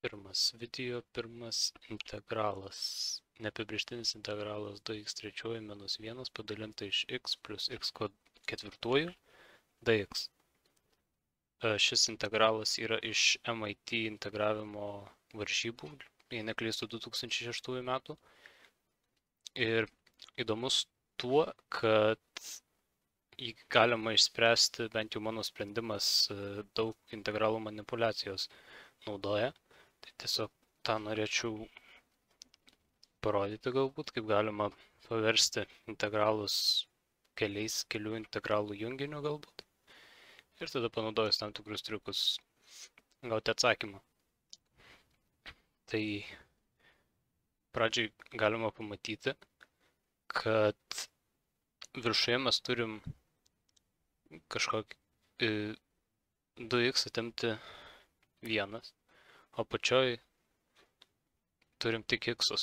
Pirmas video, pirmas integralas. Neapibrėžtinis integralas 2x trečiuoju minus 1 padalinta iš x plus x ketvirtuoju dx. Šis integralas yra iš MIT integravimo varžybų, jei neklystu 2006 metų. Ir įdomus tuo, kad jį galima išspręsti, bent jau mano sprendimas daug integralų manipulacijos naudoja. Tai tiesiog tą norėčiau parodyti galbūt, kaip galima paversti integralus kelių integralų junginiu galbūt. Ir tada panaudojus tam tikrus triukus gauti atsakymą. Tai pradžiai galima pamatyti, kad viršuje mes turim kažkokį 2x atimti 1, o apačioj turim tik x'us.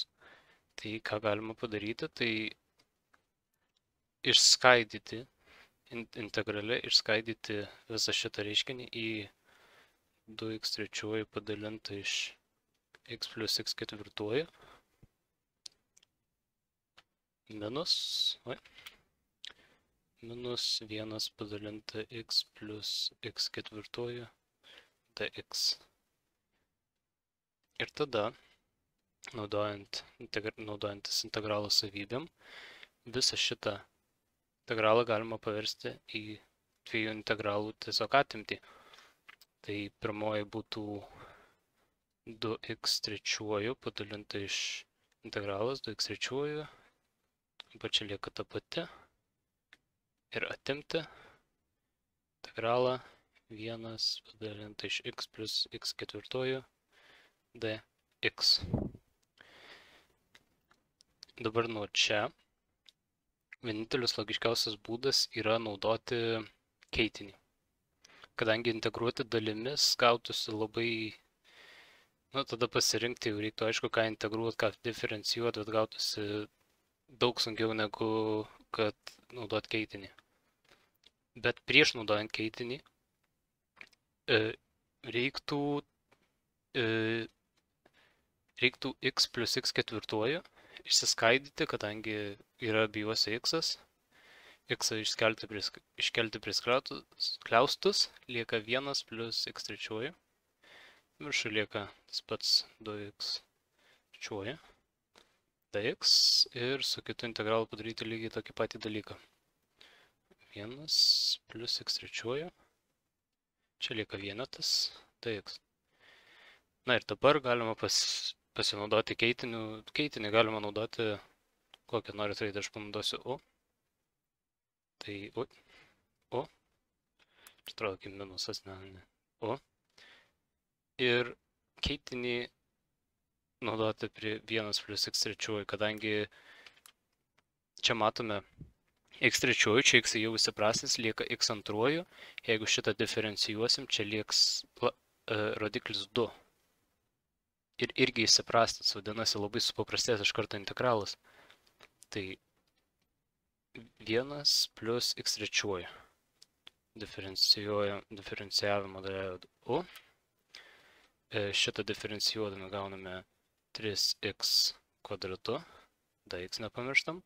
Tai ką galima padaryti, tai išskaidyti, integraliai išskaidyti visą šitą reiškinį į 2x trečiuoju padalintą iš x plus x ketvirtuoju minus 1 padalinta x plus x ketvirtuoju dx. Ir tada, naudojantis integralo savybėm, visą šitą integralą galima paversti į dviejų integralų tiesiog atimtį. Tai pirmoji būtų 2x trečiuoju padalinta iš integralas 2x trečiuoju, apačia lieka ta pati, ir atimti integralą 1 padalinta iš x plus x ketvirtuoju dx. Dabar nuo čia vienintelis logiškiausias būdas yra naudoti keitinį. Kadangi integruoti dalimis gautųsi labai, tada pasirinkti jau reiktų aišku, ką integruoti, ką diferencijuoti, bet gautųsi daug sunkiau negu kad naudoti keitinį. Bet prieš naudojant keitinį reiktų x plus x ketvirtuoju išsiskaidyti, kadangi yra abiejuose x'as. X'ą iškelti prie skliaustus, lieka 1 plus x trečiuoju. Viršų lieka tas pats 2x trečiuoju dx ir su kitu integralu padaryti lygiai tokį patį dalyką. 1 plus x trečiuoju. Čia lieka vienetas dx. Na ir dabar galima pasinaudoti keitiniu. Keitinį galima naudoti kokią norit raidę, aš panaudosiu o. Tai o. Čia atrodo kaip minusas, ne. O. Ir keitinį naudoti prie 1 plus x trečiuoju, kadangi čia matome x trečiuoju, čia x jau įsiprastins, lieka x antruoju. Jeigu šitą diferencijuosim, čia lieks rodiklis 2. Ir irgi įsiprastins, vadinasi labai supaprastės iš karto integralas. Tai 1 plus x trečiuoju. Diferencijavimą darėjo u. Šitą diferencijuodami gauname 3x kvadratu. Dx nepamirštam.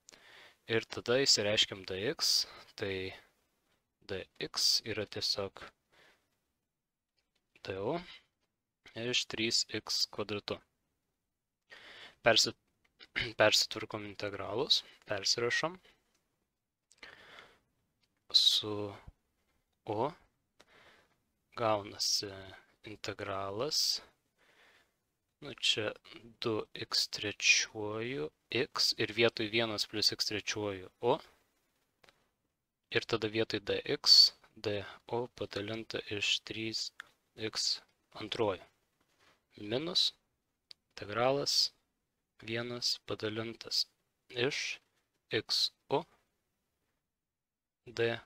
Ir tada įsireiškiam dx. Tai dx yra tiesiog du iš 3x kvadratu. Persitvarkom integralus, persirašom su o, gaunasi integralas, čia 2x trečiuoju x ir vietoj 1 plus x trečiuoju o, ir tada vietoj dx, do padalinta iš 3x antruoju. Minus integralas 1 padalintas iš xo do.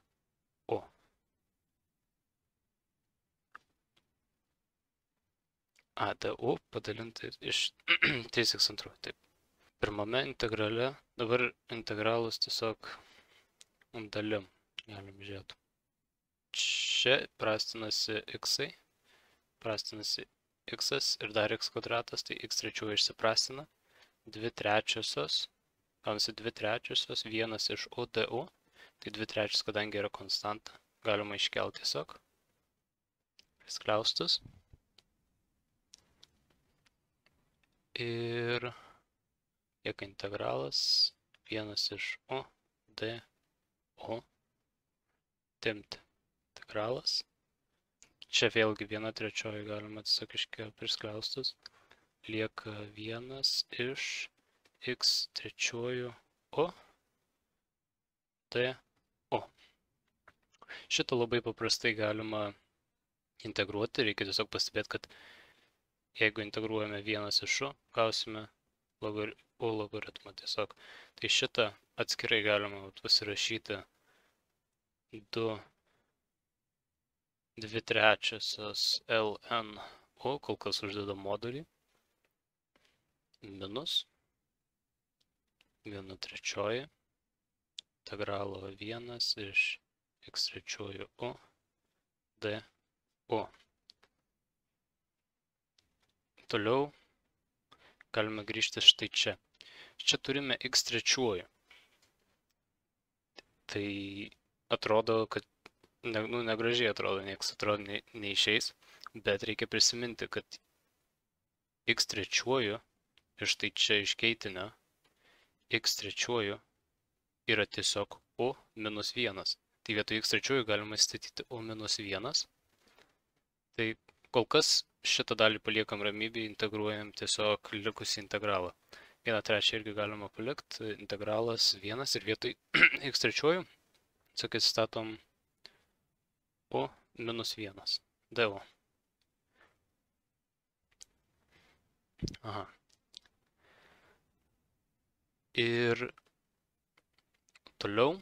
Do padalinta iš 3x antruoju. Taip. Pirmame integrale, dabar integralus tiesiog dalim galim žiūrėti. Čia prastinasi x'ai, prastinasi x ir dar x kvadratas, tai x trečiųjų išsiprastina. 2/3, gaunasi 2/3, 1 iš u du, tai 2/3, kadangi yra konstanta, galima iškelti tiesiog. Skliaustus. Ir lieka integralas 1 iš u du timti integralas. Čia vėlgi 1/3 galima tiesiog iškelti priskliaustus. Lieka 1 iš x trečiųjų u du. Šitą labai paprastai galima integruoti. Reikia tiesiog pastebėti, kad jeigu integruojame 1 iš u, gausime u logaritmą tiesiog. Tai šitą atskirai galima pasirašyti 2/3 ln u, kol kas uždeda modulį, minus 1/3 integralo 1 iš x trečiųjų u du. Toliau galime grįžti štai čia. Čia turime x trečiųjų. Tai atrodo, kad negražiai atrodo, nieks atrodo neišeis, bet reikia prisiminti, kad x trečiųjų ir štai čia iš keitinio x trečiųjų yra tiesiog u minus 1. Tai vietoj x trečiųjų galima statyti u minus 1. Tai kol kas šitą dalį paliekam ramybėje, integruojam tiesiog likusį integralą. 1/3 irgi galima palikti, integralas 1 ir vietoj x trečiųjų tiesiog atsistatom u minus 1 du. Aha. Ir toliau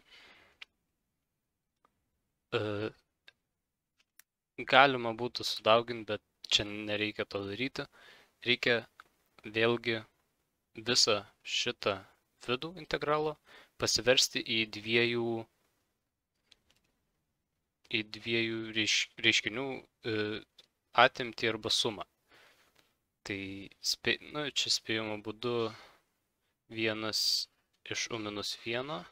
galima būtų sudauginti, bet čia nereikia to daryti. Reikia vėlgi visą šitą vidų integralo pasiversti į dviejų reiškinių atimtį arba sumą. Tai čia spėjimo būdu 1 iš u minus 1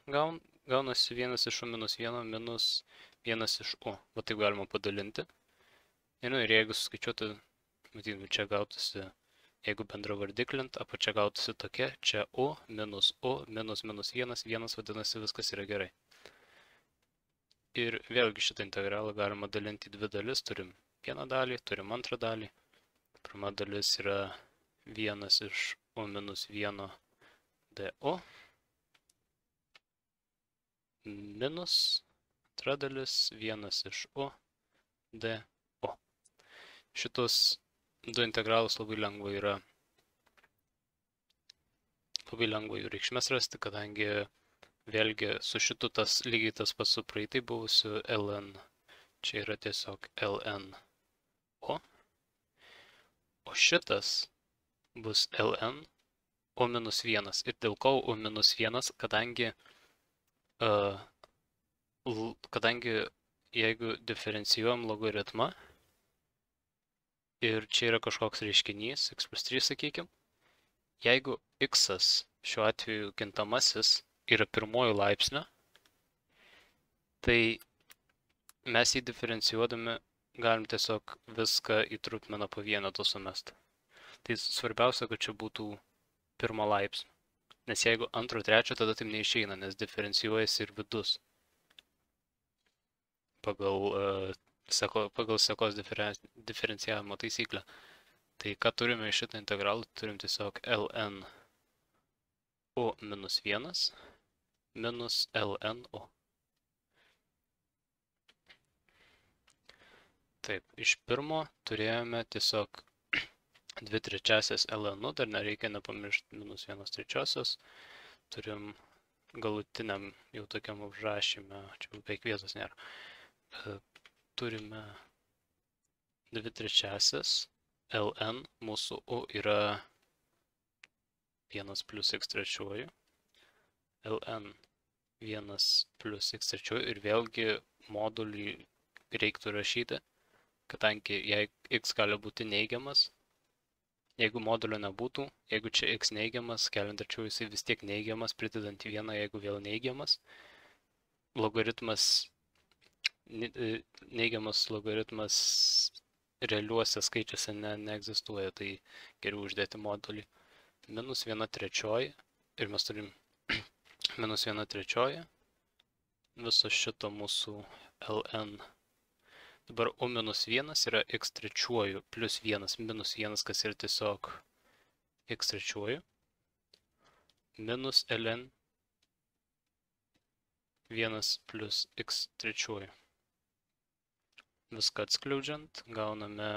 gaunasi 1 iš u minus 1 minus 1 iš u. Va taip galima padalinti. Ir jeigu suskaičiuoti, matytume, čia gautųsi, jeigu bendra vardiklint, apačia gautųsi tokia, čia u minus 1, vadinasi viskas yra gerai. Ir vėlgi šitą integralą galima dalinti į dvi dalis. Turim vieną dalį, turim antrą dalį. Pirma dalis yra 1 iš u minus 1 du minus antra dalis 1 iš u du. Šitos du integralus labai lengva jų reikšmės rasti, kadangi vėlgi su šitu lygiai tas pats su praeitai buvusiu ln. Čia yra tiesiog ln o. O šitas bus ln u minus 1. Ir dėl ko u minus 1, kadangi jeigu diferencijuojam logaritmą ir čia yra kažkoks reiškinys, x plus 3 sakykim, jeigu x šiuo atveju kintamasis yra pirmojų laipsnio, tai mes jį diferencijuodami galim tiesiog viską į trupmeną po vieneto sumesti. Tai svarbiausia, kad čia būtų pirmo laipsnio. Nes jeigu antro, trečio, tada taip neišeina, nes diferencijuojasi ir vidus. Pagal sekos diferencijavimo taisyklę. Tai ką turime iš šitą integralą, turim tiesiog ln u minus 1 minus ln u. Taip, iš pirmo turėjome tiesiog 2/3 ln u, dar nereikia nepamiršti minus 1/3. Turim galutiniam jau tokiam užrašyme, čia beveik vietos nėra. Turime 2/3 ln, mūsų u yra 1 plus x trečiųjų, ln 1 plus x trečiųjų ir vėlgi modulį reiktų rašyti, kadangi jei x gali būti neigiamas, Jeigu modulio nebūtų, jeigu čia x neigiamas, keliant arčiau jisai vis tiek neigiamas, pridedant į vieną, jeigu vėl neigiamas, logaritmas, neigiamas logaritmas realiuose skaičiuose neegzistuoja, tai geriau uždėti modulį. Minus 1/3 ir mes turim minus 1/3 viso šito mūsų ln. Dabar o minus 1 yra x trečiuoju plus 1 minus 1, kas yra tiesiog x trečiuoju, minus ln 1 plus x trečiuoju. Viską atskliaudžiant, gauname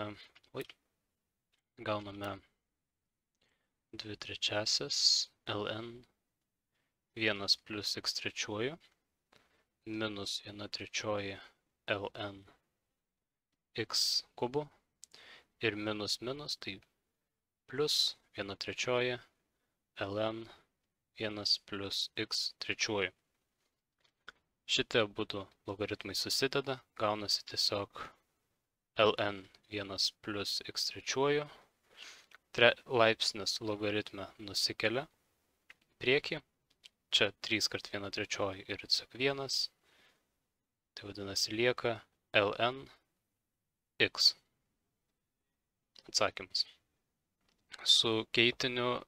2/3 ln 1 plus x trečiuoju minus 1/3 ln x kubo ir minus minus, tai plus 1/3 ln 1 plus x trečiuoju. Šitie būtų logaritmai susideda, gaunasi tiesiog ln 1 plus x trečiuoju. Laipsnis logaritme nusikelia priekį. Čia 3 kart 1/3 ir tiesiog 1. Tai vadinasi lieka ln x. Atsakymas. Su keitiniu,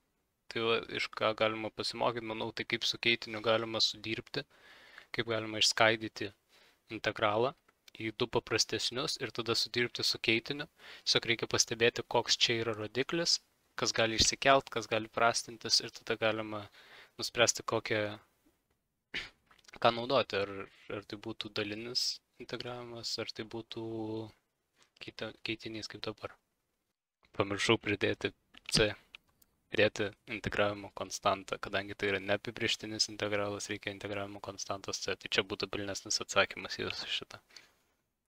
tai iš ką galima pasimokyti, manau, tai kaip su keitiniu galima sudirbti, kaip galima išskaidyti integralą į du paprastesnius ir tada sudirbti su keitiniu. Tiesiog reikia pastebėti, koks čia yra rodiklis, kas gali išsikelt, kas gali prastintis ir tada galima nuspręsti, ką naudoti. Ar tai būtų dalinis integravimas, ar tai būtų keitinys kaip dabar. Pamiršau pridėti c. Pridėti integravimo konstantą, kadangi tai yra neapibrėžtinis integralas, reikia integravimo konstantos c. Tai čia būtų pilnesnis atsakymas į šitą.